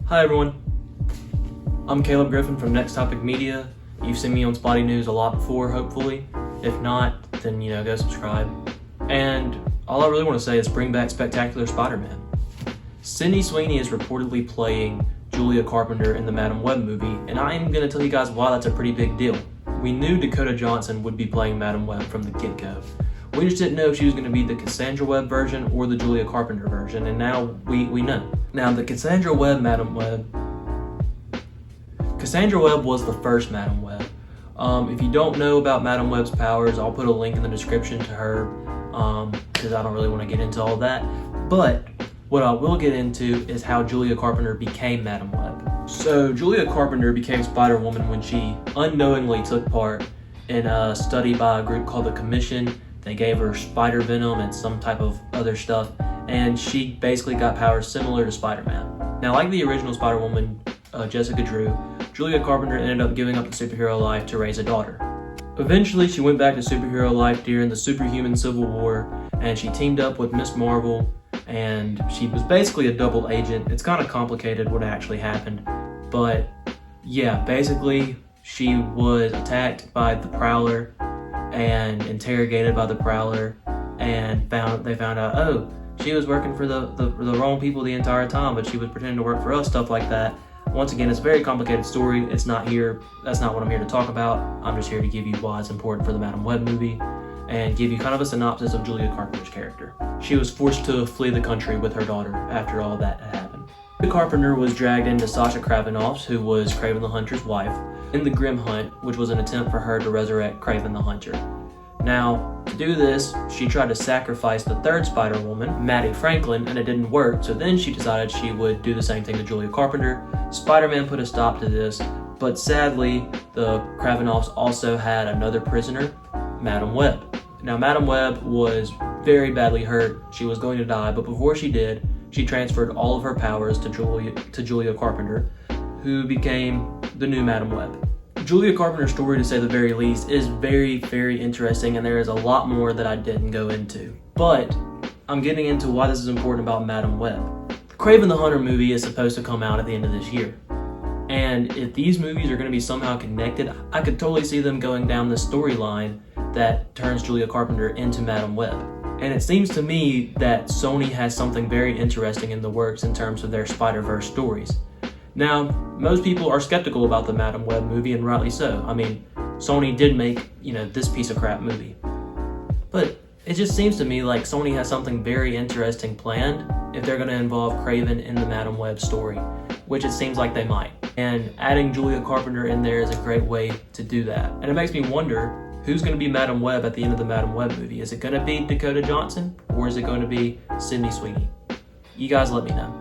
Hi everyone, I'm Caleb Griffin from Next Topic Media. You've seen me on Spotty News a lot before, hopefully. If not, then go subscribe. And all I really want to say is bring back Spectacular Spider-Man. Sydney Sweeney is reportedly playing Julia Carpenter in the Madam Web movie, and I am going to tell you guys why that's a pretty big deal. We knew Dakota Johnson would be playing Madam Web from the get-go. We just didn't know if she was going to be the Cassandra Webb version or the Julia Carpenter version, and now we know. Now, the Cassandra Webb Madam Web was the first Madam Web. If you don't know about Madam Web's powers, I'll put a link in the description to her, because I don't really want to get into all that. But what I will get into is how Julia Carpenter became Madam Web. So Julia Carpenter became Spider-Woman when she unknowingly took part in a study by a group called the Commission. They gave her spider venom and some type of other stuff, and she basically got powers similar to Spider-Man. Now, like the original Spider-Woman, Jessica Drew, Julia Carpenter ended up giving up the superhero life to raise a daughter. Eventually, she went back to superhero life during the superhuman Civil War, and she teamed up with Miss Marvel, and she was basically a double agent. It's kind of complicated what actually happened, but yeah, basically, she was attacked by the Prowler and interrogated by the Prowler, and they found out, oh, she was working for the wrong people the entire time, but she was pretending to work for us, stuff like that. Once again, it's a very complicated story. It's not here. That's not what I'm here to talk about. I'm just here to give you why it's important for the Madam Web movie and give you kind of a synopsis of Julia Carpenter's character. She was forced to flee the country with her daughter after all that had happened. Julia Carpenter was dragged into Sasha Kravinoff's, who was Kraven the Hunter's wife, in the Grim Hunt, which was an attempt for her to resurrect Kraven the Hunter. Now, to do this, she tried to sacrifice the third Spider-Woman, Maddie Franklin, and it didn't work, so then she decided she would do the same thing to Julia Carpenter. Spider-Man put a stop to this, but sadly, the Kravinoffs also had another prisoner, Madam Web. Now, Madam Web was very badly hurt. She was going to die, but before she did, she transferred all of her powers to Julia Carpenter, who became the new Madam Web. Julia Carpenter's story, to say the very least, is very, very interesting, and there is a lot more that I didn't go into. But I'm getting into why this is important about Madam Web. The Kraven the Hunter movie is supposed to come out at the end of this year. And if these movies are going to be somehow connected, I could totally see them going down this storyline that turns Julia Carpenter into Madam Web. And it seems to me that Sony has something very interesting in the works in terms of their Spider-Verse stories. Now, most people are skeptical about the Madam Web movie, and rightly so. I mean, Sony did make, this piece of crap movie. But it just seems to me like Sony has something very interesting planned if they're going to involve Kraven in the Madam Web story, which it seems like they might. And adding Julia Carpenter in there is a great way to do that. And it makes me wonder, who's going to be Madam Web at the end of the Madam Web movie? Is it going to be Dakota Johnson, or is it going to be Sydney Sweeney? You guys let me know.